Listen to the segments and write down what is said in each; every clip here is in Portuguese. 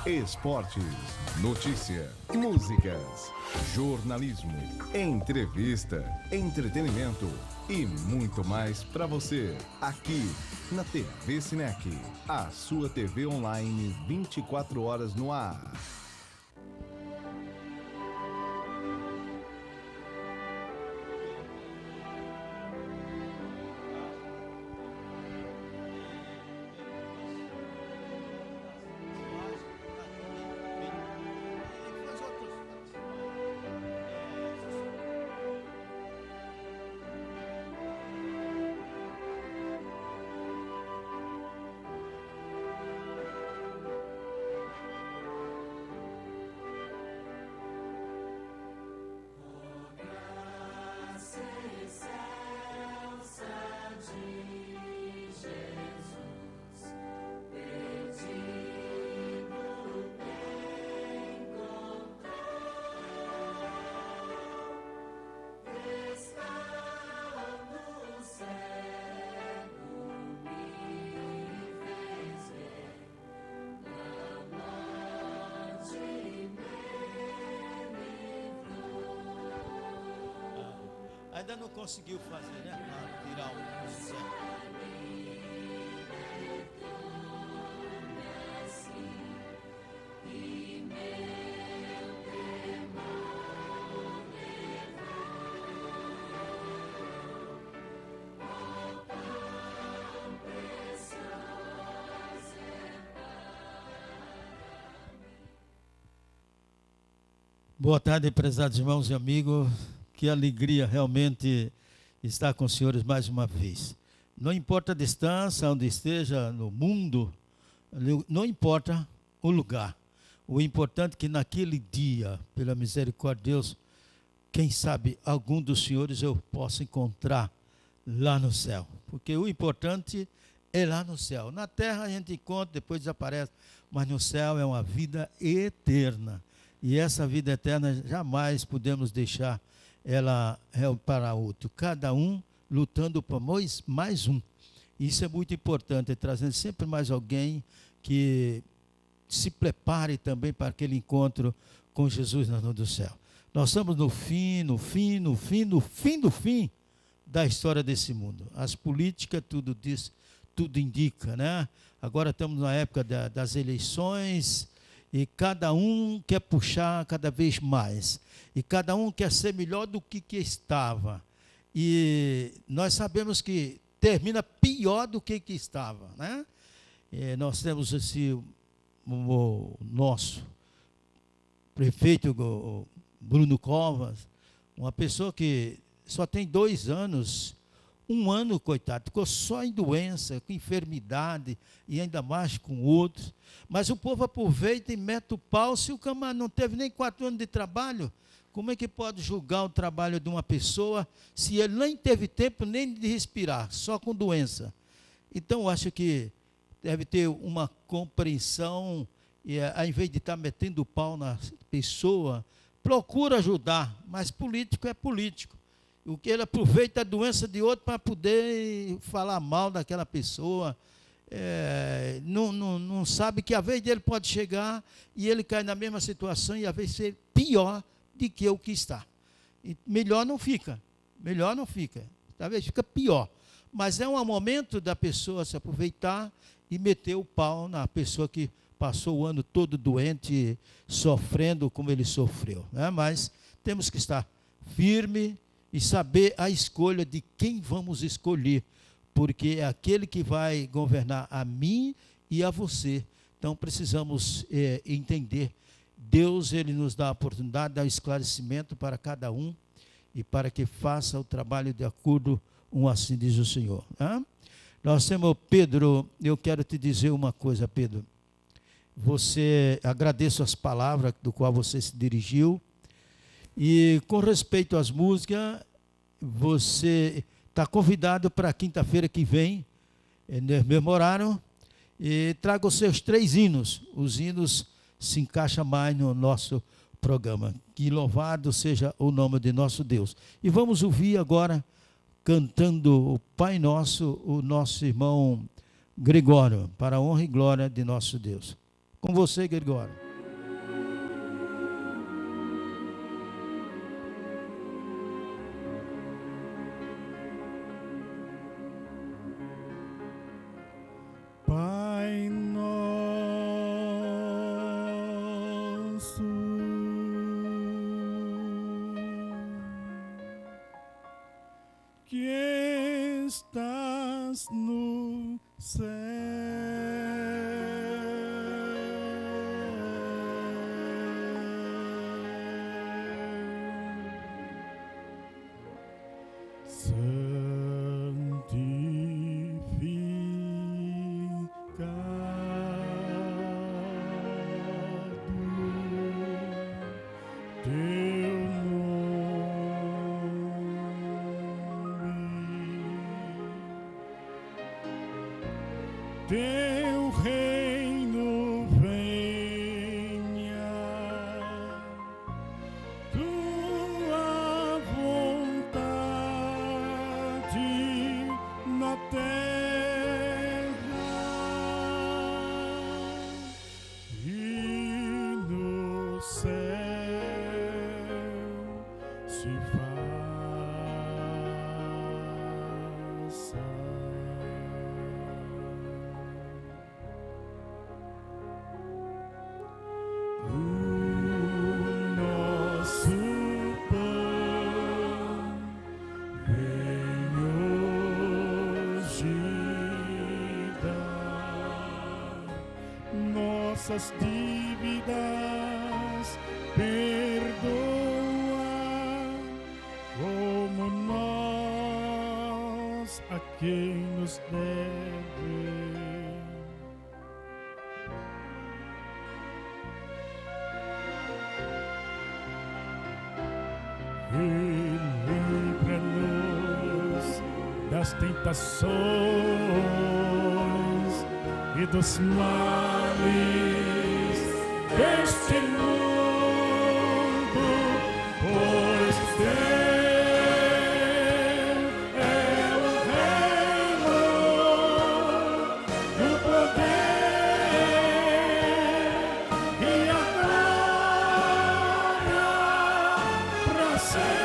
esportes, notícia, músicas, jornalismo, entrevista, entretenimento e muito mais para você, aqui na TV Sinec, a sua TV online 24 horas no ar. Ainda não conseguiu fazer, né? Para tirar o certo. Boa tarde, prezados irmãos e amigos. Que alegria realmente estar com os senhores mais uma vez. Não importa a distância, onde esteja no mundo, não importa o lugar. O importante é que naquele dia, pela misericórdia de Deus, quem sabe algum dos senhores eu possa encontrar lá no céu. Porque o importante é lá no céu. Na terra a gente encontra, depois desaparece, mas no céu é uma vida eterna. E essa vida eterna jamais podemos deixar ela é para outro, cada um lutando por mais um. Isso é muito importante, trazendo sempre mais alguém que se prepare também para aquele encontro com Jesus do céu. Nós estamos no fim da história desse mundo. As políticas, tudo indica, né? Agora estamos na época das eleições, e cada um quer puxar cada vez mais. E cada um quer ser melhor do que estava. E nós sabemos que termina pior do que estava, né? Nós temos o nosso prefeito Bruno Covas, uma pessoa que só tem 2 anos, 1 ano, coitado, ficou só em doença, com enfermidade e ainda mais com outros. Mas o povo aproveita e mete o pau. Se o camarada não teve nem 4 anos de trabalho, como é que pode julgar o trabalho de uma pessoa se ele nem teve tempo nem de respirar, só com doença? Então, eu acho que deve ter uma compreensão, e ao invés de estar metendo o pau na pessoa, procura ajudar, mas político é político. O que ele aproveita a doença de outro para poder falar mal daquela pessoa, não sabe que a vez dele pode chegar e ele cai na mesma situação e a vez ser pior do que o que está. E melhor não fica, talvez fica pior. Mas é um momento da pessoa se aproveitar e meter o pau na pessoa que passou o ano todo doente, sofrendo como ele sofreu, né? Mas temos que estar firme e saber a escolha de quem vamos escolher, porque é aquele que vai governar a mim e a você. Então precisamos entender. Deus, ele nos dá a oportunidade, dá o esclarecimento para cada um e para que faça o trabalho de acordo com assim diz o Senhor. Né? Nós temos Pedro. Eu quero te dizer uma coisa, Pedro. Agradeço as palavras do qual você se dirigiu. E com respeito às músicas, você está convidado para quinta-feira que vem, no mesmo horário, e traga os seus 3 hinos. Os hinos se encaixam mais no nosso programa. Que louvado seja o nome de nosso Deus. E vamos ouvir agora, cantando o Pai Nosso, o nosso irmão Gregório, para a honra e glória de nosso Deus. Com você, Gregório. Pai nosso, que estás no céu, teu reino venha, tua vontade na terra e no céu se faça. Nossas dívidas perdoa, como nós a quem nos deve. E livra-nos das tentações e dos males deste mundo, pois teu é o reino, o poder e a glória para sempre.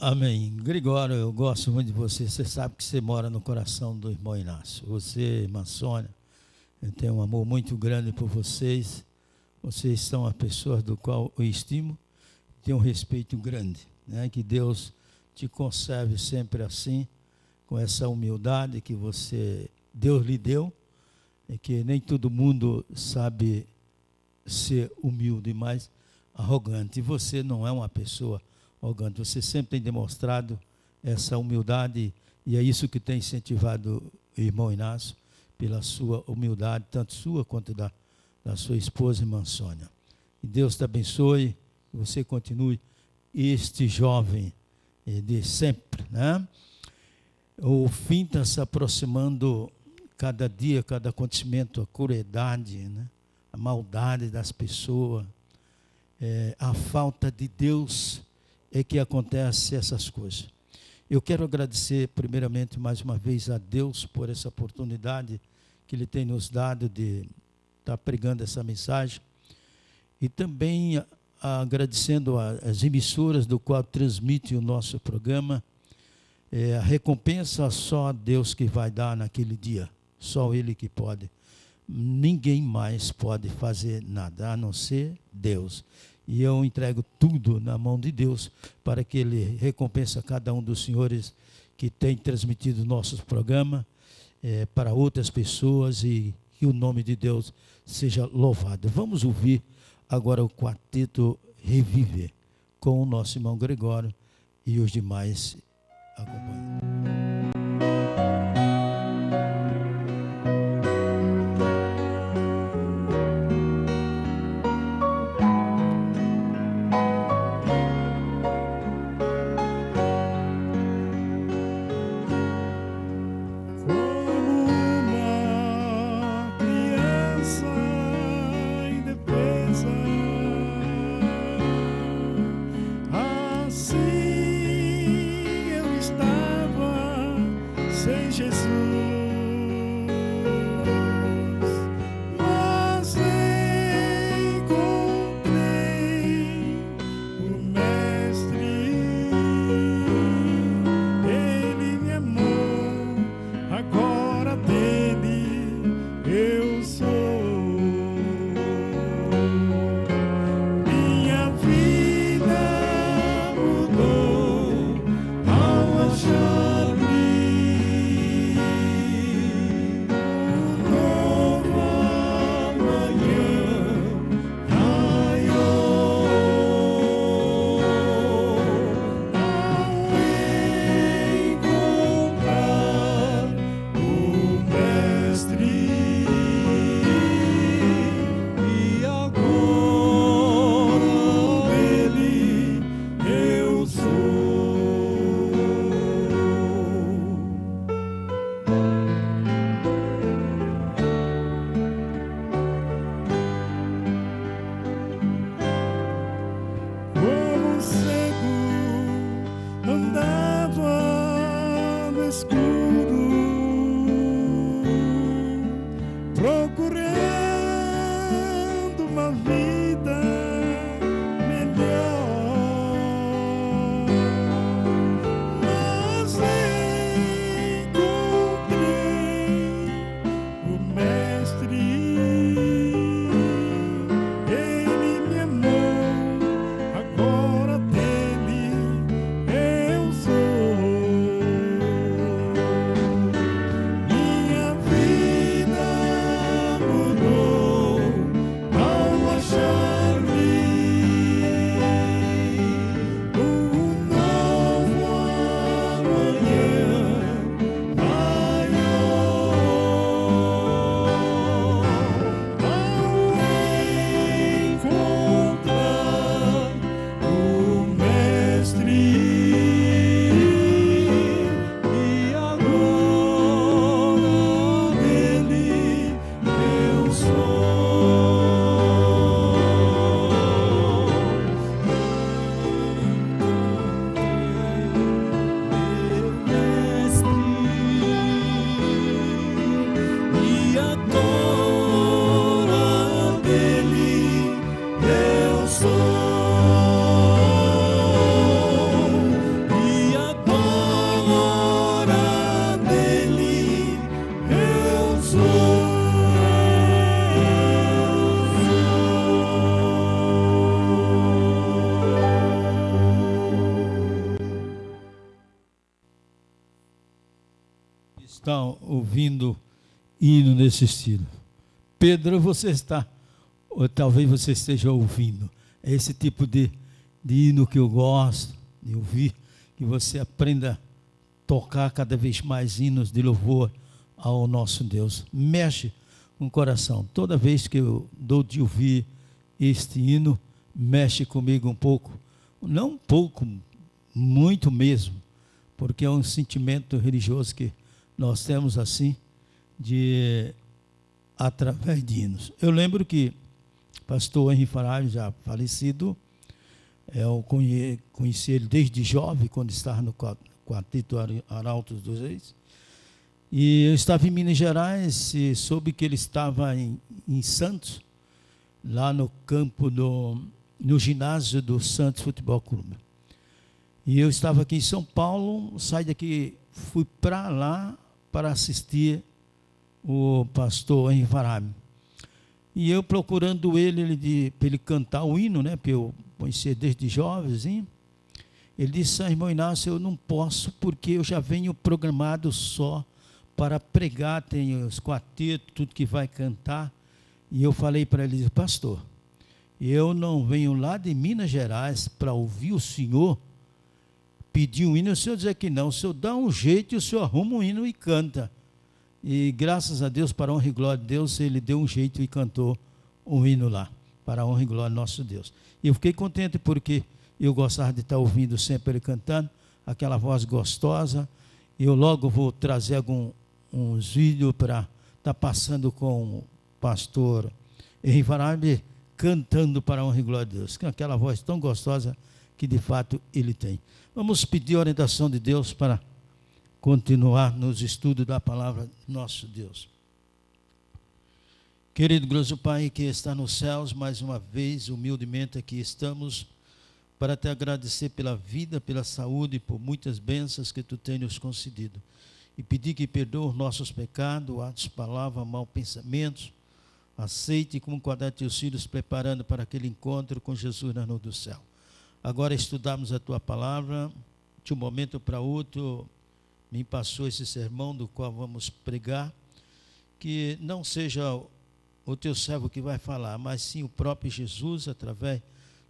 Amém. Gregório, eu gosto muito de você. Você sabe que você mora no coração do irmão Inácio. Você, irmã Sônia, eu tenho um amor muito grande por vocês. Vocês são a pessoa do qual eu estimo, tenho um respeito grande, né? Que Deus te conserve sempre assim, com essa humildade que Deus lhe deu, e que nem todo mundo sabe ser humilde, mas arrogante. E você não é uma pessoa arrogante, você sempre tem demonstrado essa humildade, e é isso que tem incentivado o irmão Inácio, pela sua humildade, tanto sua quanto da sua esposa, irmã Sônia. E Deus te abençoe, que você continue este jovem de sempre, né? O fim está se aproximando cada dia, cada acontecimento, a crueldade, né? A maldade das pessoas, a falta de Deus é que acontece essas coisas. Eu quero agradecer primeiramente mais uma vez a Deus por essa oportunidade que Ele tem nos dado de estar pregando essa mensagem, e também agradecendo as emissoras do qual transmite o nosso programa. A recompensa só Deus que vai dar naquele dia, só Ele que pode. Ninguém mais pode fazer nada, a não ser Deus. E eu entrego tudo na mão de Deus, para que Ele recompense a cada um dos senhores que tem transmitido nossos programas para outras pessoas, e e o nome de Deus seja louvado. Vamos ouvir agora o quarteto Reviver com o nosso irmão Gregório e os demais acompanhando. Estão ouvindo hino nesse estilo. Pedro, você está, ou talvez você esteja ouvindo. É esse tipo de hino que eu gosto de ouvir, que você aprenda a tocar cada vez mais hinos de louvor ao nosso Deus. Mexe com o coração. Toda vez que eu dou de ouvir este hino, mexe comigo um pouco. Não um pouco, muito mesmo, porque é um sentimento religioso que nós temos assim, através de hinos. Eu lembro que o pastor Henri Farage, já falecido, eu conheci ele desde jovem, quando estava no Quarteto Arautos dos Reis. E eu estava em Minas Gerais e soube que ele estava em Santos, lá no campo, no ginásio do Santos Futebol Clube. E eu estava aqui em São Paulo, saí daqui, fui para lá para assistir o pastor Henri Farage. E eu procurando ele para ele cantar o hino, né, porque eu conhecia desde jovenzinho. Ele disse: irmão Inácio, eu não posso, porque eu já venho programado só para pregar, tem os quartetos, tudo que vai cantar. E eu falei para ele, pastor, eu não venho lá de Minas Gerais para ouvir o senhor pedir um hino, o senhor dizer que não, o senhor dá um jeito e o senhor arruma um hino e canta. E graças a Deus, para a honra e glória de Deus, ele deu um jeito e cantou um hino lá, para a honra e glória do nosso Deus. E eu fiquei contente porque eu gostava de estar ouvindo sempre ele cantando, aquela voz gostosa. Eu logo vou trazer uns vídeos para estar passando com o pastor Henrique Farabi, cantando para a honra e glória de Deus, com aquela voz tão gostosa que de fato ele tem. Vamos pedir a orientação de Deus para continuar nos estudos da palavra de nosso Deus. Querido glorioso Pai que está nos céus, mais uma vez, humildemente aqui estamos para te agradecer pela vida, pela saúde, por muitas bênçãos que tu tens nos concedido. E pedir que perdoe os nossos pecados, atos, palavras, maus pensamentos. Aceite como quadrar teus filhos preparando para aquele encontro com Jesus na nuvem do céu. Agora estudamos a tua palavra, de um momento para outro, me passou esse sermão do qual vamos pregar, que não seja o teu servo que vai falar, mas sim o próprio Jesus, através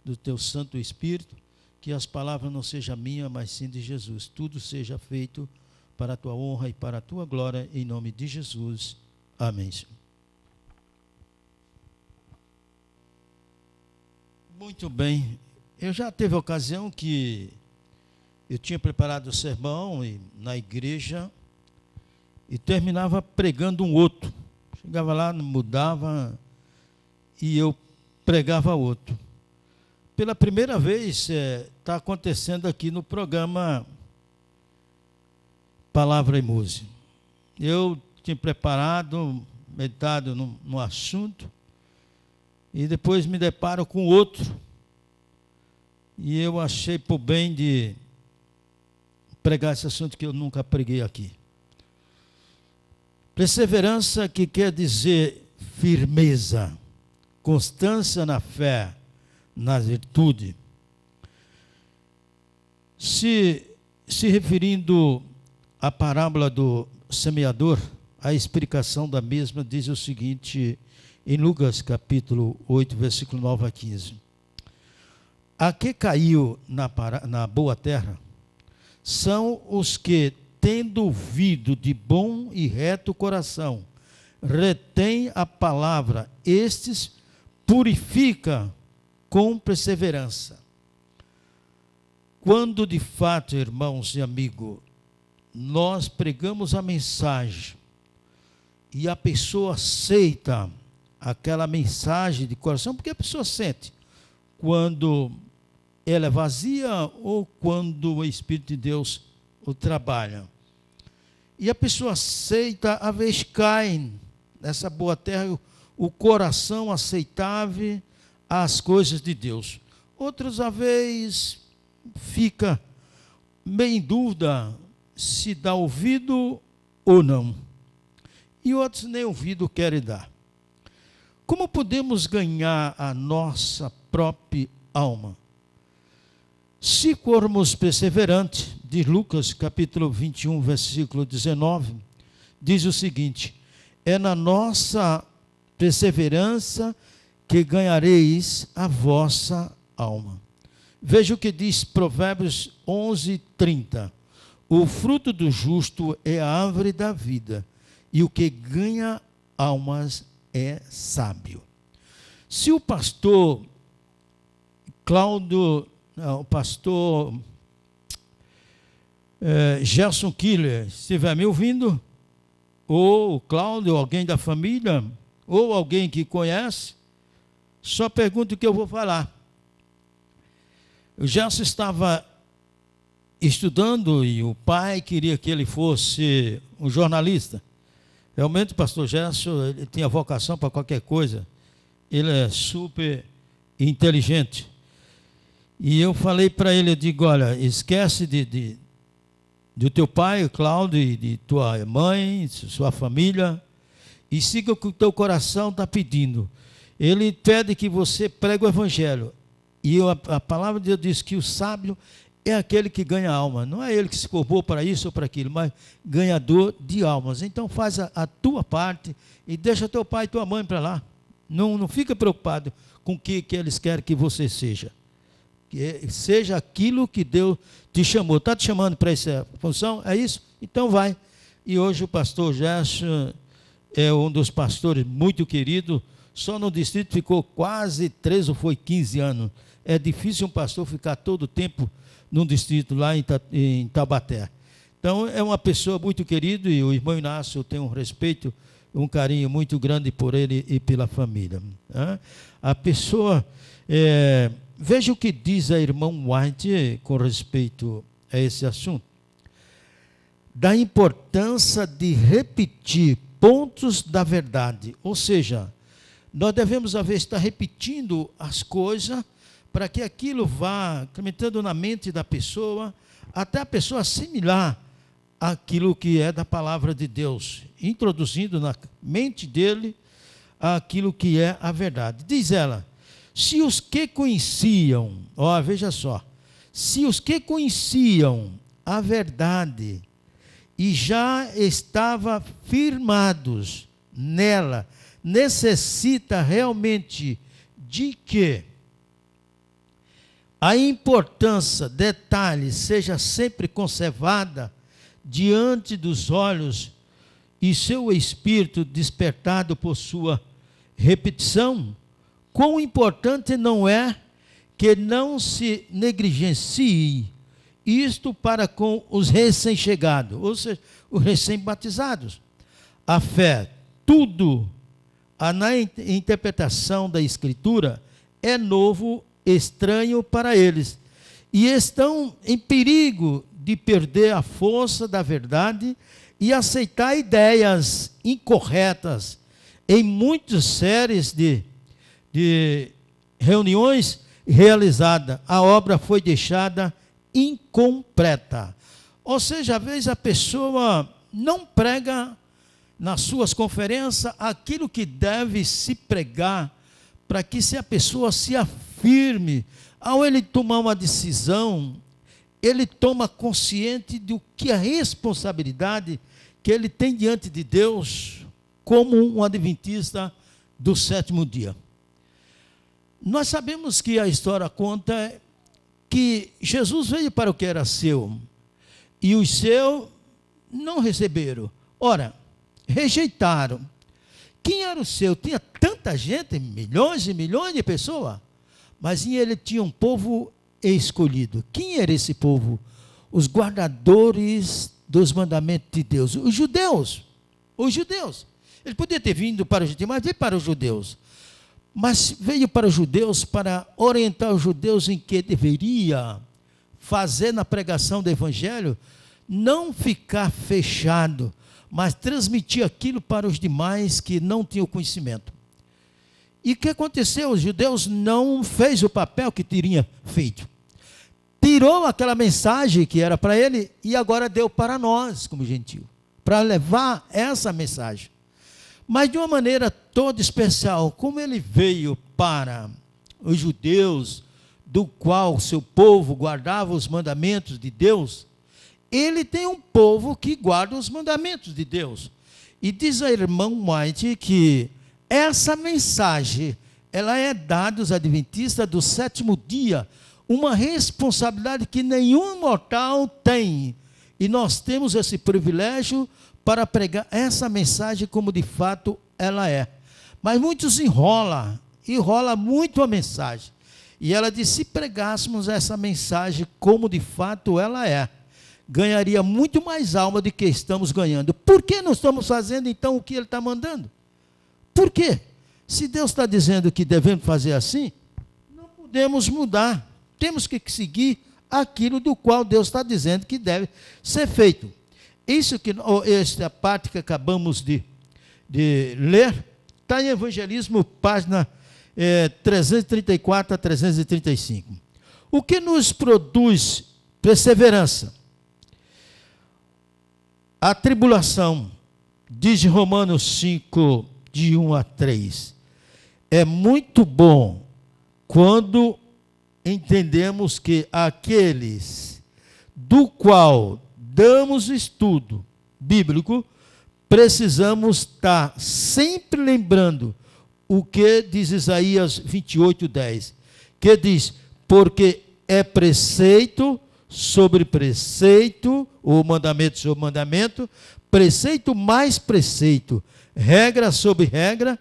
do teu Santo Espírito, que as palavras não sejam minhas, mas sim de Jesus. Tudo seja feito para a tua honra e para a tua glória, em nome de Jesus. Amém, Senhor. Muito bem. Eu já teve ocasião que eu tinha preparado o sermão na igreja e terminava pregando um outro. Chegava lá, mudava e eu pregava outro. Pela primeira vez está acontecendo aqui no programa Palavra e Música. Eu tinha preparado, meditado no assunto e depois me deparo com outro. E eu achei por bem de pregar esse assunto que eu nunca preguei aqui. Perseverança, que quer dizer firmeza, constância na fé, na virtude. Se referindo à parábola do semeador, a explicação da mesma diz o seguinte, em Lucas capítulo 8, versículo 9 a 15. A que caiu na boa terra são os que, tendo ouvido de bom e reto coração, retém a palavra, estes purifica com perseverança. Quando de fato, irmãos e amigos, nós pregamos a mensagem e a pessoa aceita aquela mensagem de coração, porque a pessoa sente quando ela é vazia ou quando o Espírito de Deus o trabalha. E a pessoa aceita, a vez cai nessa boa terra, o coração aceitável às coisas de Deus. Outros, a vez, fica meio em dúvida se dá ouvido ou não. E outros nem ouvido querem dar. Como podemos ganhar a nossa própria alma? Se formos perseverantes, de Lucas capítulo 21, versículo 19, diz o seguinte: é na nossa perseverança que ganhareis a vossa alma. Veja o que diz Provérbios 11, 30. O fruto do justo é a árvore da vida, e o que ganha almas é sábio. Se o pastor Gerson Killer estiver me ouvindo, ou o Cláudio, alguém da família, ou alguém que conhece, só pergunta o que eu vou falar. O Gerson estava estudando e o pai queria que ele fosse um jornalista. Realmente o pastor Gerson, ele tinha vocação para qualquer coisa. Ele é super inteligente. E eu falei para ele, eu digo, olha, esquece do teu pai, Cláudio, e de tua mãe, sua família, e siga o que o teu coração está pedindo. Ele pede que você pregue o evangelho. E a palavra de Deus diz que o sábio é aquele que ganha alma. Não é ele que se formou para isso ou para aquilo, mas ganhador de almas. Então faz a tua parte e deixa teu pai e tua mãe para lá. Não fica preocupado com o que eles querem que você seja. Que seja aquilo que Deus te chamou. Está te chamando para essa função? É isso? Então vai. E hoje o pastor Gerson é um dos pastores muito querido. Só no distrito ficou quase 13 ou foi 15 anos. É difícil um pastor ficar todo o tempo num distrito lá em Taubaté. Então é uma pessoa muito querida e o irmão Inácio tem um respeito, um carinho muito grande por ele e pela família. A pessoa, veja o que diz a irmã White com respeito a esse assunto. Da importância de repetir pontos da verdade, ou seja, nós devemos, às vezes, estar repetindo as coisas para que aquilo vá incrementando na mente da pessoa, até a pessoa assimilar aquilo que é da palavra de Deus, introduzindo na mente dele aquilo que é a verdade. Diz ela, se os que conheciam, veja só, se os que conheciam a verdade e já estavam firmados nela, necessita realmente de que a importância, detalhe, seja sempre conservada diante dos olhos e seu espírito despertado por sua repetição, quão importante não é que não se negligencie isto para com os recém-chegados, ou seja, os recém-batizados. A fé, tudo, na interpretação da Escritura, é novo, estranho para eles, e estão em perigo de perder a força da verdade e aceitar ideias incorretas. Em muitas séries de reuniões realizadas, a obra foi deixada incompleta. Ou seja, às vezes a pessoa não prega nas suas conferências aquilo que deve se pregar, para que se a pessoa se afirme, ao ele tomar uma decisão, ele toma consciente do que a responsabilidade que ele tem diante de Deus, como um adventista do sétimo dia. Nós sabemos que a história conta que Jesus veio para o que era seu, e os seus não receberam. Ora, rejeitaram. Quem era o seu? Tinha tanta gente, milhões e milhões de pessoas, mas ele tinha um povo escolhido. Quem era esse povo? Os guardadores dos mandamentos de Deus, os judeus. Os judeus. Ele podia ter vindo para os gentios, mas veio para os judeus. Mas veio para os judeus para orientar os judeus em que deveria fazer na pregação do evangelho, não ficar fechado, mas transmitir aquilo para os demais que não tinham conhecimento. E o que aconteceu? Os judeus não fez o papel que teria feito. Tirou aquela mensagem que era para ele e agora deu para nós, como gentio, para levar essa mensagem. Mas de uma maneira toda especial, como ele veio para os judeus, do qual seu povo guardava os mandamentos de Deus, ele tem um povo que guarda os mandamentos de Deus. E diz a irmã White que essa mensagem, ela é dada aos adventistas do sétimo dia, uma responsabilidade que nenhum mortal tem. E nós temos esse privilégio para pregar essa mensagem como de fato ela é. Mas muitos enrola muito a mensagem. E ela diz, se pregássemos essa mensagem como de fato ela é, ganharia muito mais alma do que estamos ganhando. Por que não estamos fazendo então o que ele está mandando? Por quê? Se Deus está dizendo que devemos fazer assim, não podemos mudar. Temos que seguir aquilo do qual Deus está dizendo que deve ser feito. Esta parte que acabamos de ler, está em Evangelismo, página 334 a 335. O que nos produz perseverança? A tribulação, diz Romanos 5, de 1 a 3. É muito bom quando entendemos que aqueles do qual damos estudo bíblico, precisamos estar sempre lembrando o que diz Isaías 28:10, que diz, porque é preceito sobre preceito, ou mandamento sobre mandamento, preceito mais preceito, regra sobre regra,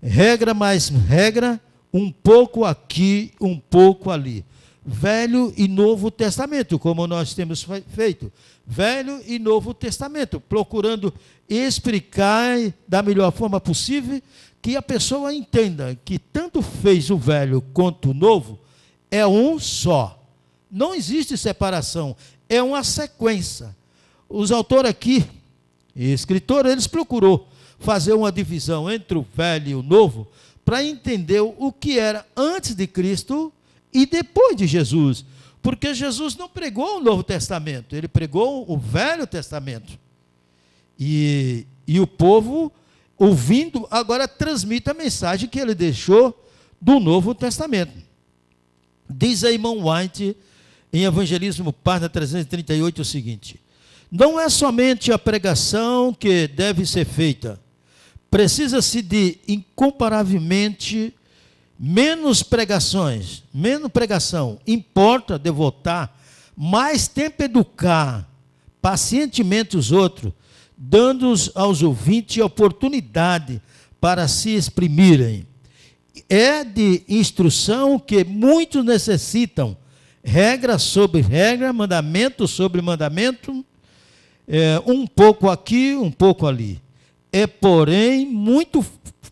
regra mais regra, um pouco aqui, um pouco ali. Velho e Novo Testamento, como nós temos feito. Velho e Novo Testamento, procurando explicar da melhor forma possível que a pessoa entenda que tanto fez o velho quanto o novo é um só. Não existe separação, é uma sequência. Os autores aqui, escritor, eles procurou fazer uma divisão entre o velho e o novo para entender o que era antes de Cristo e depois de Jesus. Porque Jesus não pregou o Novo Testamento, ele pregou o Velho Testamento. E o povo, ouvindo, agora transmite a mensagem que ele deixou do Novo Testamento. Diz a irmã White, em Evangelismo, página 338, o seguinte: não é somente a pregação que deve ser feita, precisa-se de incomparavelmente menos pregações, menos pregação. Importa devotar mais tempo educar pacientemente os outros, dando aos ouvintes a oportunidade para se exprimirem. É de instrução que muitos necessitam, regra sobre regra, mandamento sobre mandamento, um pouco aqui, um pouco ali. É, porém, muito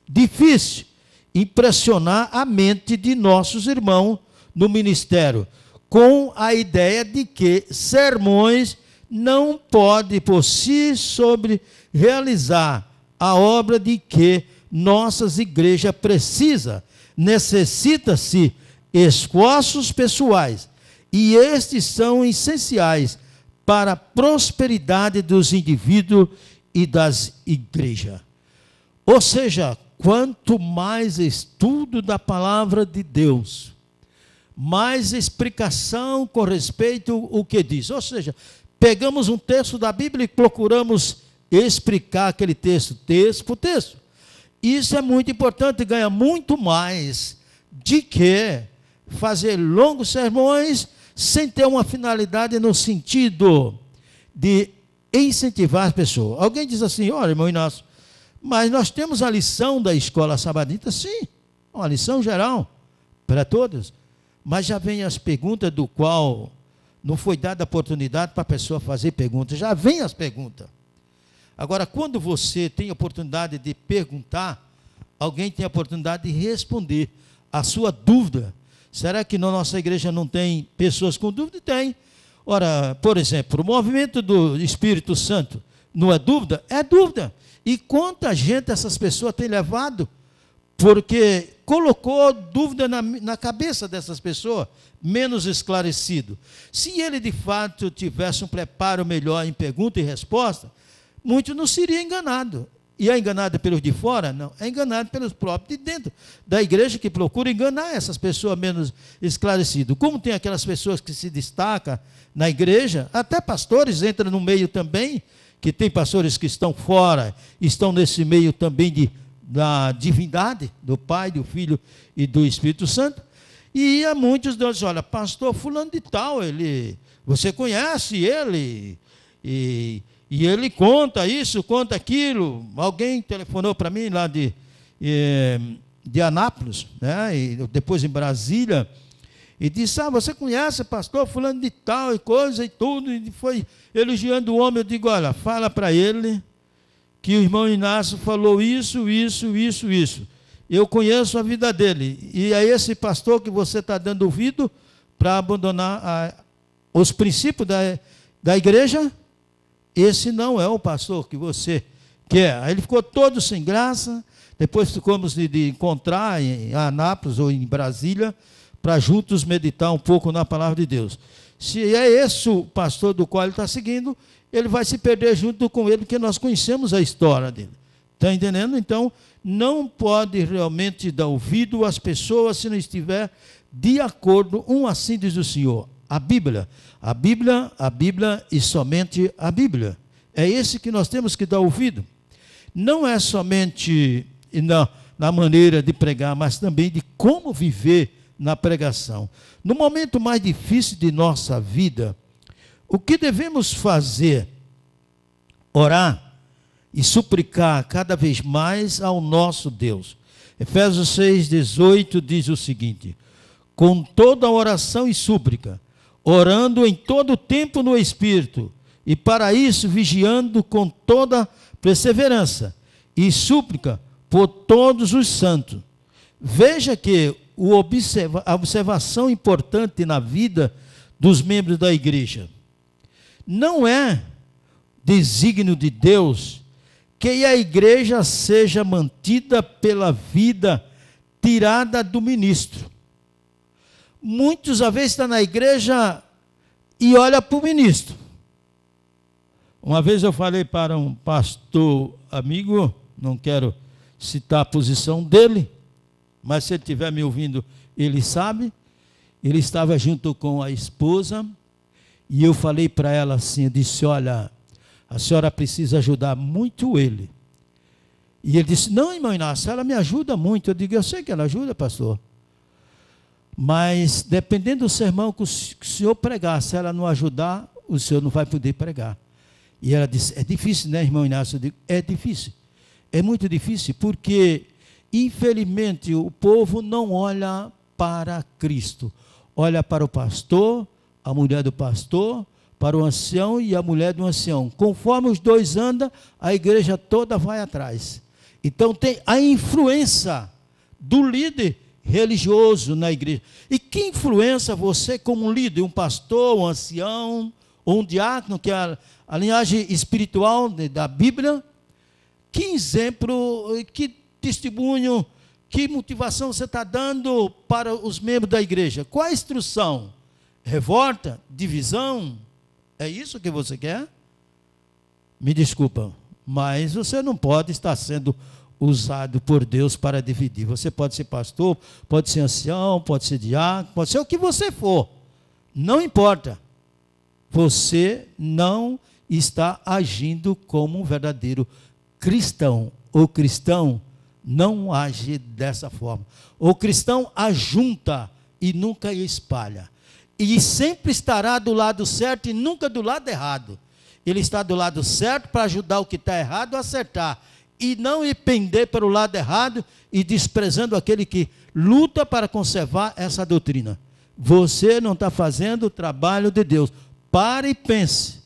difícil impressionar a mente de nossos irmãos no ministério, com a ideia de que sermões não podem por si sobre realizar a obra de que nossas igrejas precisam. Necessita-se esforços pessoais, e estes são essenciais para a prosperidade dos indivíduos e das igrejas. Ou seja, quanto mais estudo da palavra de Deus, mais explicação com respeito ao que diz. Ou seja, pegamos um texto da Bíblia e procuramos explicar aquele texto por texto. Isso é muito importante, ganha muito mais de que fazer longos sermões sem ter uma finalidade no sentido de incentivar as pessoas. Alguém diz assim: olha, irmão Inácio, mas nós temos a lição da escola sabatista, sim, uma lição geral para todos, mas já vem as perguntas do qual não foi dada a oportunidade para a pessoa fazer perguntas, já vem as perguntas. Agora, quando você tem a oportunidade de perguntar, alguém tem a oportunidade de responder a sua dúvida. Será que na nossa igreja não tem pessoas com dúvida? Tem. Ora, por exemplo, o movimento do Espírito Santo não é dúvida? É dúvida. E quanta gente essas pessoas têm levado, porque colocou dúvida na cabeça dessas pessoas, menos esclarecido. Se ele de fato tivesse um preparo melhor em pergunta e resposta, muito não seria enganado. E é enganado pelos de fora? Não, é enganado pelos próprios de dentro da igreja, que procura enganar essas pessoas menos esclarecidas. Como tem aquelas pessoas que se destacam na igreja, até pastores entram no meio também, que tem pastores que estão fora, estão nesse meio também da divindade, do Pai, do Filho e do Espírito Santo. E há muitos deles, olha, pastor fulano de tal, você conhece ele, e ele conta isso, conta aquilo. Alguém telefonou para mim lá de Anápolis, né, e depois em Brasília, e disse: você conhece pastor fulano de tal, e coisa e tudo, e foi elogiando o homem. Eu digo: olha, fala para ele que o irmão Inácio falou isso. Eu conheço a vida dele, e é esse pastor que você está dando ouvido para abandonar os princípios da igreja? Esse não é o pastor que você quer. Aí ele ficou todo sem graça. Depois ficamos de encontrar em Anápolis ou em Brasília, para juntos meditar um pouco na palavra de Deus. Se é esse o pastor do qual ele está seguindo, ele vai se perder junto com ele, porque nós conhecemos a história dele. Está entendendo? Então, não pode realmente dar ouvido às pessoas se não estiver de acordo, assim diz o Senhor, a Bíblia e somente a Bíblia. É esse que nós temos que dar ouvido. Não é somente na maneira de pregar, mas também de como viver na pregação. No momento mais difícil de nossa vida, o que devemos fazer? Orar e suplicar cada vez mais ao nosso Deus. Efésios 6,18 diz o seguinte: com toda oração e súplica, orando em todo tempo no Espírito, e para isso vigiando com toda perseverança e súplica por todos os santos. Veja que a observação importante na vida dos membros da igreja não é desígnio de Deus que a igreja seja mantida pela vida tirada do ministro. Muitos, às vezes, estão na igreja e olham para o ministro. Uma vez eu falei para um pastor amigo, não quero citar a posição dele, mas se ele estiver me ouvindo, ele sabe. Ele estava junto com a esposa, e eu falei para ela assim, eu disse, olha, a senhora precisa ajudar muito ele. E ele disse, não, irmão Inácio, ela me ajuda muito. Eu digo, eu sei que ela ajuda, pastor. Mas, dependendo do sermão que o senhor pregar, se ela não ajudar, o senhor não vai poder pregar. E ela disse, é difícil, né, irmão Inácio? Eu digo, é difícil. É muito difícil, porque, infelizmente, o povo não olha para Cristo. Olha para o pastor, a mulher do pastor, para o ancião e a mulher do ancião. Conforme os dois andam, a igreja toda vai atrás. Então, tem a influência do líder religioso na igreja. E que influência você como líder, um pastor, um ancião, ou um diácono, que é a linhagem espiritual da Bíblia? Que exemplo, que testemunho, que motivação você está dando para os membros da igreja? Qual a instrução? Revolta? Divisão? É isso que você quer? Me desculpa, mas você não pode estar sendo usado por Deus para dividir. Você pode ser pastor, pode ser ancião, pode ser diácono, pode ser o que você for. Não importa. Você não está agindo como um verdadeiro cristão. O cristão não age dessa forma. O cristão ajunta e nunca espalha. E sempre estará do lado certo e nunca do lado errado. Ele está do lado certo para ajudar o que está errado a acertar. E não ir pender para o lado errado e desprezando aquele que luta para conservar essa doutrina. Você não está fazendo o trabalho de Deus. Pare e pense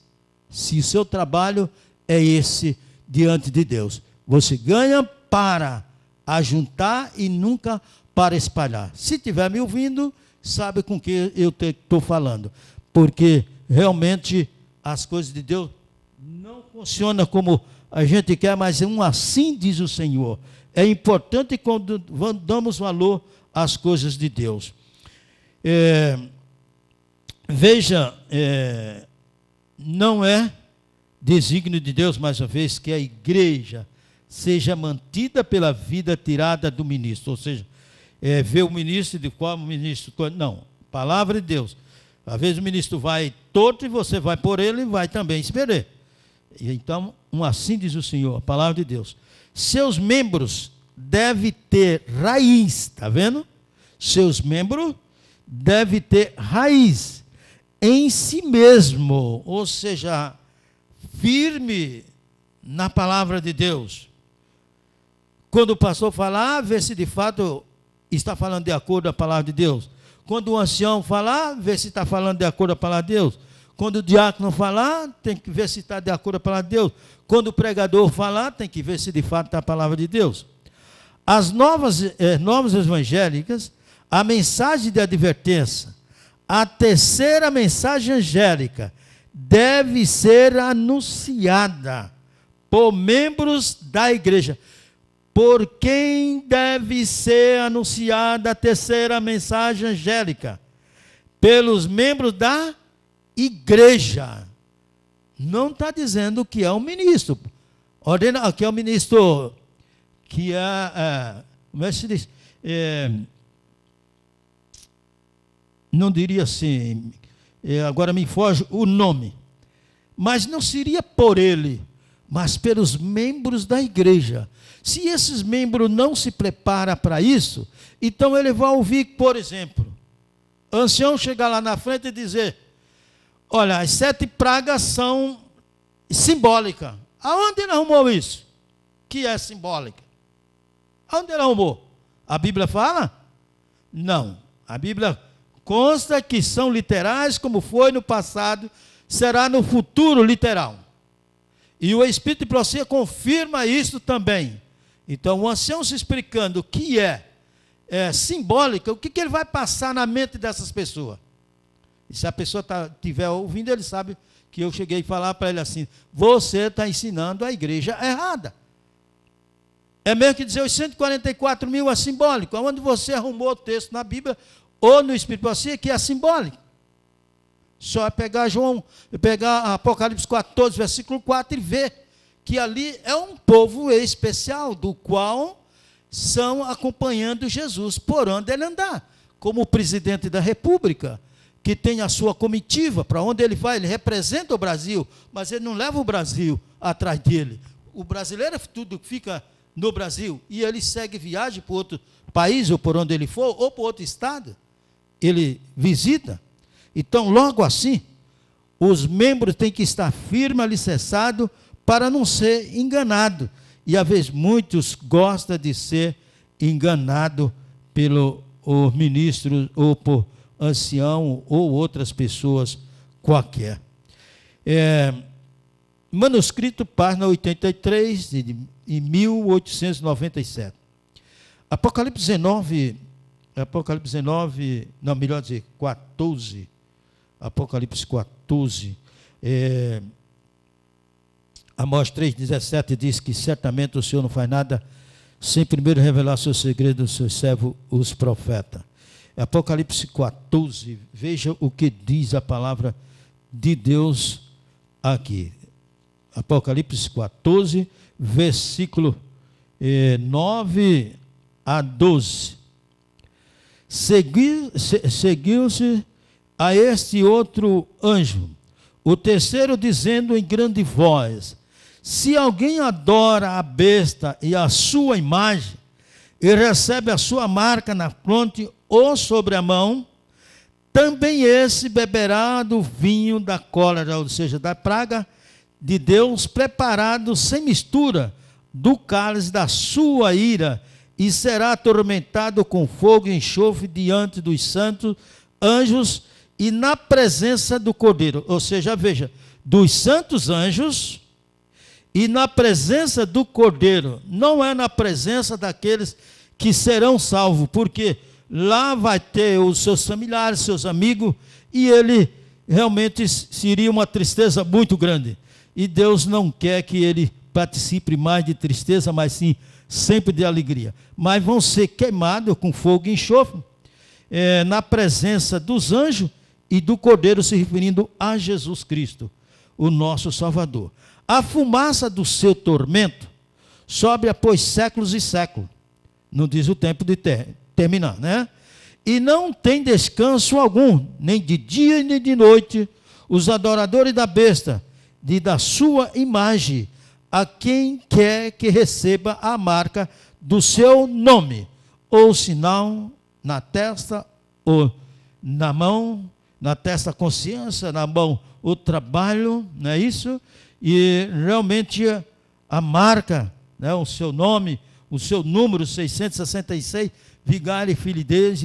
se o seu trabalho é esse diante de Deus. Você ganha para ajuntar e nunca para espalhar. Se estiver me ouvindo, sabe com que eu estou falando. Porque realmente as coisas de Deus não funcionam como a gente quer, mas assim diz o Senhor. É importante quando damos valor às coisas de Deus. Veja, não é desígnio de Deus, mais uma vez, que a igreja seja mantida pela vida tirada do ministro. Ou seja, ver o ministro de qual ministro... Não, palavra de Deus. Às vezes o ministro vai torto e você vai por ele e vai também se perder. Então, assim diz o Senhor, a palavra de Deus. Seus membros devem ter raiz, está vendo? Seus membros devem ter raiz em si mesmo, ou seja, firme na palavra de Deus. Quando o pastor falar, vê se de fato está falando de acordo com a palavra de Deus. Quando o ancião falar, vê se está falando de acordo com a palavra de Deus. Quando o diácono falar, tem que ver se está de acordo com a palavra de Deus. Quando o pregador falar, tem que ver se de fato está a palavra de Deus. As novas evangélicas, a mensagem de advertência, a terceira mensagem angélica, deve ser anunciada por membros da igreja. Por quem deve ser anunciada a terceira mensagem angélica? Pelos membros da igreja. Não está dizendo que é um ministro. Ordena, que é um ministro que como é que se diz? não diria assim, agora me foge o nome, mas não seria por ele, mas pelos membros da igreja. Se esses membros não se preparam para isso, então ele vai ouvir, por exemplo, o ancião chegar lá na frente e dizer: olha, as 7 pragas são simbólicas. Aonde ele arrumou isso? Que é simbólica? Aonde ele arrumou? A Bíblia fala? Não. A Bíblia consta que são literais, como foi no passado, será no futuro literal. E o Espírito de Profecia confirma isso também. Então, o ancião se explicando o que é simbólica, o que ele vai passar na mente dessas pessoas. E se a pessoa estiver ouvindo, ele sabe que eu cheguei a falar para ele assim: você está ensinando a igreja errada. É mesmo que dizer os 144 mil é simbólico. Onde você arrumou o texto na Bíblia ou no Espírito de Profecia que é simbólico? Só é pegar Apocalipse 14, versículo 4 e ver que ali é um povo especial, do qual são acompanhando Jesus por onde ele andar. Como o presidente da República, que tem a sua comitiva, para onde ele vai, ele representa o Brasil, mas ele não leva o Brasil atrás dele. O brasileiro tudo fica no Brasil, e ele segue viagem para outro país, ou por onde ele for, ou para outro estado, ele visita. Então, logo assim, os membros têm que estar firme, alicerçados, para não ser enganado. E às vezes muitos gostam de ser enganado pelo ministro, ou por ancião, ou outras pessoas qualquer. Manuscrito, página 83, em 1897. Apocalipse 19, não, melhor dizer, 14, Apocalipse 14, Amós 3,17 diz que certamente o Senhor não faz nada sem primeiro revelar seus segredos aos seus servos, os profetas. Apocalipse 14, veja o que diz a palavra de Deus aqui. Apocalipse 14, versículo 9 a 12. Seguiu-se a este outro anjo, o terceiro, dizendo em grande voz: se alguém adora a besta e a sua imagem, e recebe a sua marca na fronte ou sobre a mão, também esse beberá do vinho da cólera, ou seja, da praga de Deus, preparado sem mistura, do cálice da sua ira, e será atormentado com fogo e enxofre diante dos santos anjos e na presença do Cordeiro. Ou seja, veja, dos santos anjos e na presença do Cordeiro. Não é na presença daqueles que serão salvos, porque lá vai ter os seus familiares, seus amigos, e ele realmente seria uma tristeza muito grande. E Deus não quer que ele participe mais de tristeza, mas sim sempre de alegria. Mas vão ser queimados com fogo e enxofre, na presença dos anjos e do Cordeiro, se referindo a Jesus Cristo, o nosso Salvador. A fumaça do seu tormento sobe após séculos e séculos. Não diz o tempo de terminar, né? E não tem descanso algum, nem de dia nem de noite, os adoradores da besta, e da sua imagem, a quem quer que receba a marca do seu nome, ou sinal na testa, ou na mão, na testa a consciência, na mão o trabalho, não é isso? E realmente a marca, né, o seu nome, o seu número 666, vigário filho de Deus,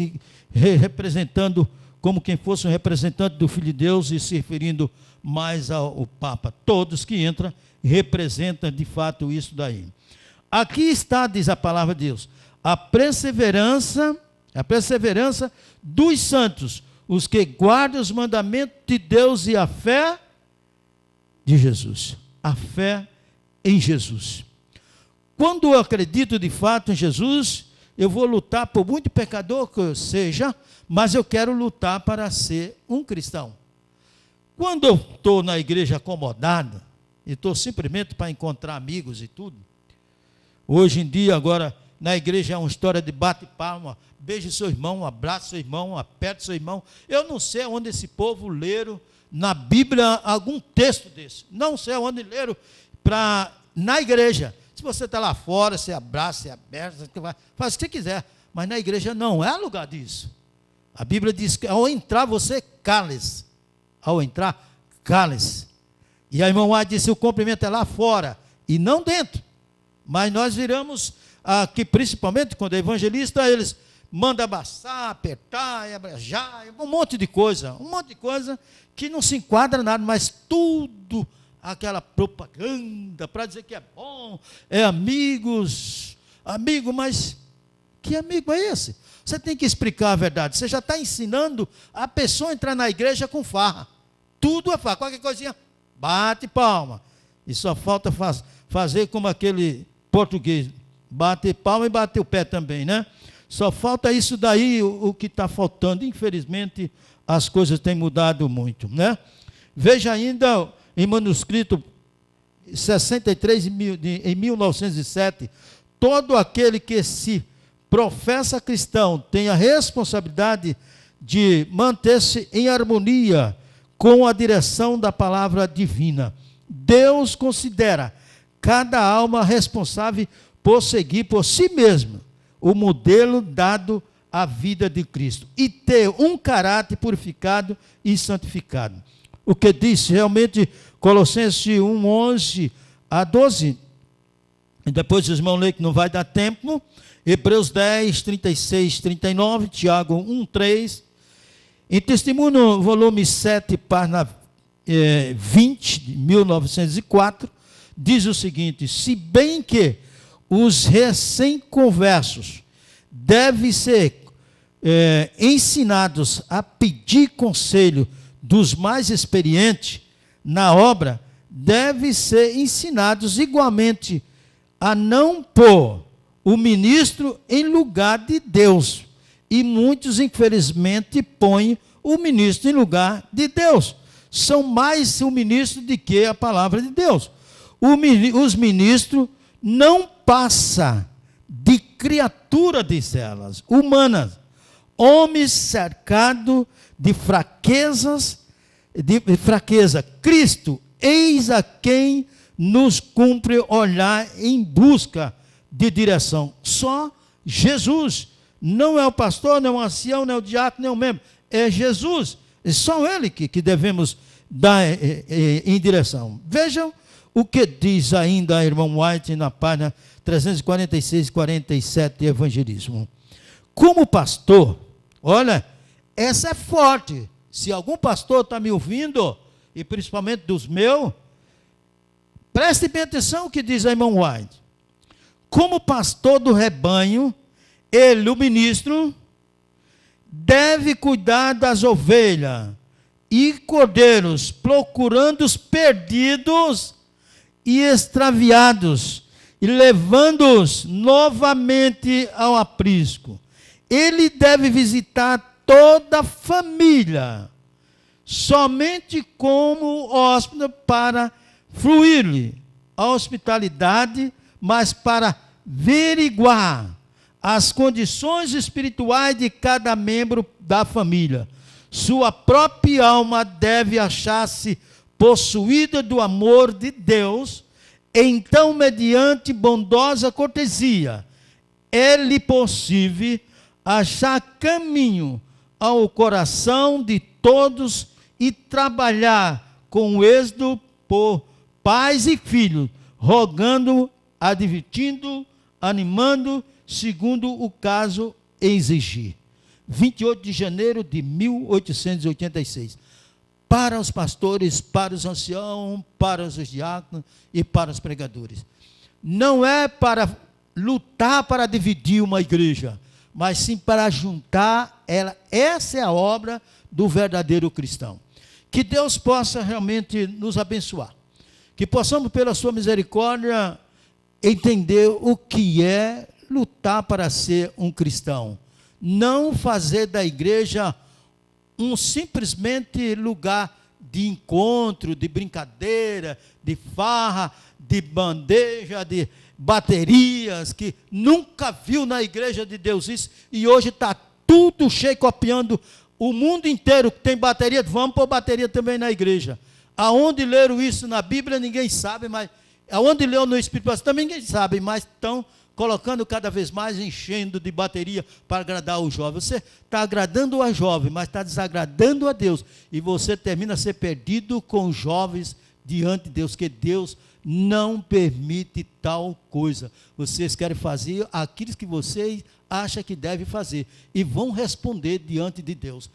representando como quem fosse um representante do Filho de Deus, e se referindo mais ao Papa. Todos que entram representam de fato isso daí. Aqui está, diz a palavra de Deus, a perseverança dos santos, os que guardam os mandamentos de Deus e a fé de Jesus. A fé em Jesus. Quando eu acredito de fato em Jesus, eu vou lutar por muito pecador que eu seja, mas eu quero lutar para ser um cristão. Quando eu estou na igreja acomodado, e estou simplesmente para encontrar amigos e tudo, hoje em dia agora na igreja é uma história de bate-palma, beije seu irmão, abraça seu irmão, aperte seu irmão. Eu não sei onde esse povo leram na Bíblia algum texto desse. Não sei onde leram na igreja. Se você está lá fora, você abraça, você aperta, você faz o que você quiser. Mas na igreja não é lugar disso. A Bíblia diz que ao entrar você cale-se. Ao entrar, cale-se. E a irmã White disse, o cumprimento é lá fora e não dentro. Mas nós viramos aqui, principalmente quando é evangelista, eles mandam abraçar, apertar, abrajar, um monte de coisa que não se enquadra nada, mas tudo aquela propaganda para dizer que é bom, é amigo, mas que amigo é esse? Você tem que explicar a verdade. Você já está ensinando a pessoa a entrar na igreja com farra. Tudo é farra. Qualquer coisinha, bate palma. E só falta fazer como aquele português. Bate palma e bate o pé também, né? Só falta isso daí, o que está faltando. Infelizmente, as coisas têm mudado muito, né? Veja ainda em manuscrito 63, em 1907, todo aquele que se professa cristão tem a responsabilidade de manter-se em harmonia com a direção da palavra divina. Deus considera cada alma responsável por seguir por si mesma o modelo dado à vida de Cristo e ter um caráter purificado e santificado. O que diz realmente Colossenses 1, 11 a 12, e depois os irmãos leem que não vai dar tempo, Hebreus 10, 36, 39, Tiago 1, 3, em Testemunho, volume 7, página 20, de 1904, diz o seguinte, se bem que os recém-conversos devem ser ensinados a pedir conselho dos mais experientes na obra, devem ser ensinados igualmente a não pôr o ministro em lugar de Deus. E muitos, infelizmente, põem o ministro em lugar de Deus. São mais o ministro do que a palavra de Deus. Os ministros não passam de criatura, diz elas, humanas, homens cercados de fraquezas, de fraqueza. Cristo, eis a quem nos cumpre olhar em busca de direção. Só Jesus. Não é o pastor, não é o ancião, não é o diácono, não é o membro. É Jesus. É só ele que devemos dar em direção. Vejam o que diz ainda a irmã White na página 346 e 47 de Evangelismo. Como pastor, olha, essa é forte. Se algum pastor está me ouvindo, e principalmente dos meus, preste bem atenção o que diz a irmã White. Como pastor do rebanho, ele, o ministro, deve cuidar das ovelhas e cordeiros, procurando os perdidos e extraviados, e levando-os novamente ao aprisco. Ele deve visitar toda a família, somente como hóspede para fruir-lhe a hospitalidade, mas para averiguar as condições espirituais de cada membro da família. Sua própria alma deve achar-se possuída do amor de Deus, então, mediante bondosa cortesia, é-lhe possível achar caminho ao coração de todos e trabalhar com êxito por pais e filhos, rogando, advertindo, animando, segundo o caso exigir. 28 de janeiro de 1886. Para os pastores, para os anciãos, para os diáconos e para os pregadores. Não é para lutar para dividir uma igreja, mas sim para juntar ela. Essa é a obra do verdadeiro cristão. Que Deus possa realmente nos abençoar. Que possamos, pela sua misericórdia, entender o que é lutar para ser um cristão. Não fazer da igreja um simplesmente lugar de encontro, de brincadeira, de farra, de bandeja, baterias, que nunca viu na igreja de Deus isso, e hoje está tudo cheio, copiando o mundo inteiro que tem bateria, vamos pôr bateria também na igreja. Aonde leram isso na Bíblia, ninguém sabe, mas aonde leu no Espírito Santo também ninguém sabe, mas estão colocando cada vez mais, enchendo de bateria para agradar o jovem. Você está agradando a jovem, mas está desagradando a Deus, e você termina a ser perdido com os jovens diante de Deus, que Deus não permite tal coisa. Vocês querem fazer aquilo que vocês acham que devem fazer, e vão responder diante de Deus.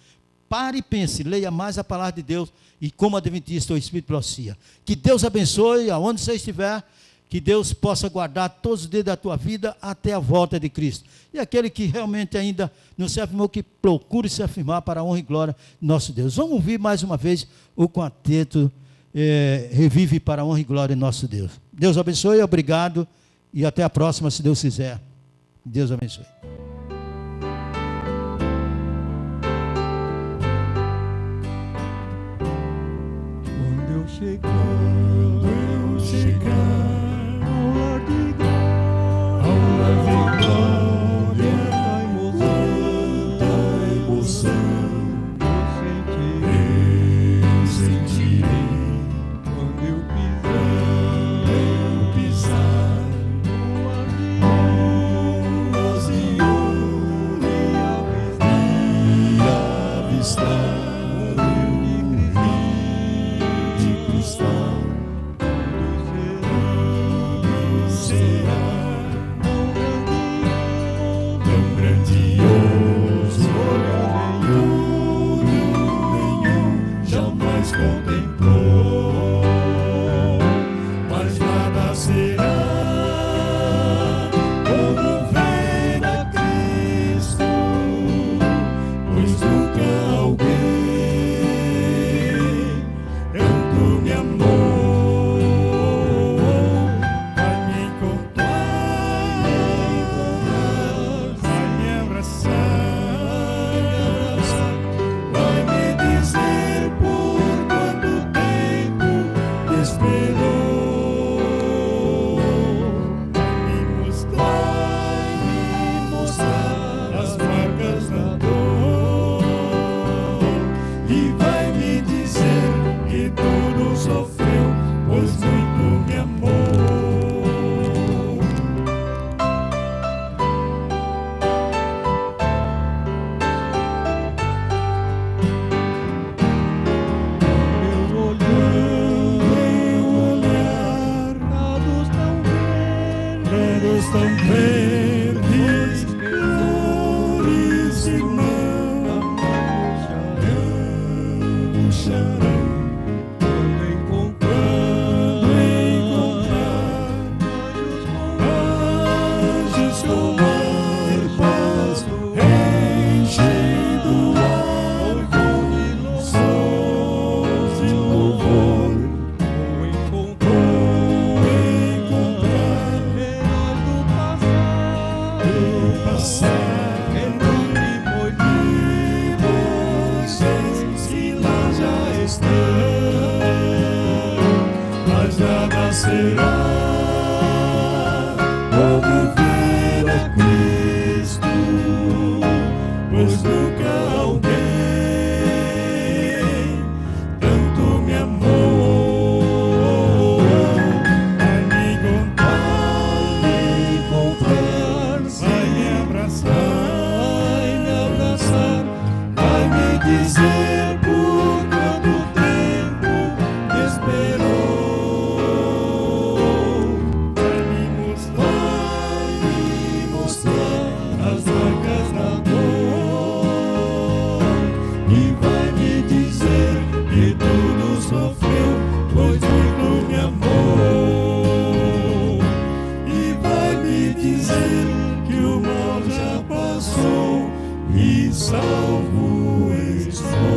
Pare e pense, leia mais a palavra de Deus, e como adventista o Espírito pronuncia. Que Deus abençoe aonde você estiver, que Deus possa guardar todos os dias da tua vida até a volta de Cristo. E aquele que realmente ainda não se afirmou, que procure se afirmar para a honra e glória de nosso Deus. Vamos ouvir mais uma vez o quarteto Revive para a honra e glória de nosso Deus. Deus abençoe, obrigado, e até a próxima, se Deus quiser. Deus abençoe. Quando eu chegar ao lar de glória, da emoção, eu sentirei quando eu pisar no Zion e avistar de cristal. Contemplou, mas nada será como ver a Cristo, pois nunca alguém tanto me amou. Vai me encontrar, vai me abraçar, vai me dizer por quanto tempo esperou. Vai me mostrar as marcas da dor, e vai me dizer que tudo sofreu, pois muito me amou. Tão verdes, flores e não murcharão. Quando encontrar anjos com harpas, enchendo o ar com sons de louvor. Mas nada será como ver a Cristo, pois nunca alguém tanto me amou. Vai me encontrar, vai me abraçar, vai me dizer por quanto tempo esperou. As marcas da dor, e vai me dizer que tudo sofreu, pois muito me amou. E vai me dizer que o mal já passou e salvo estou.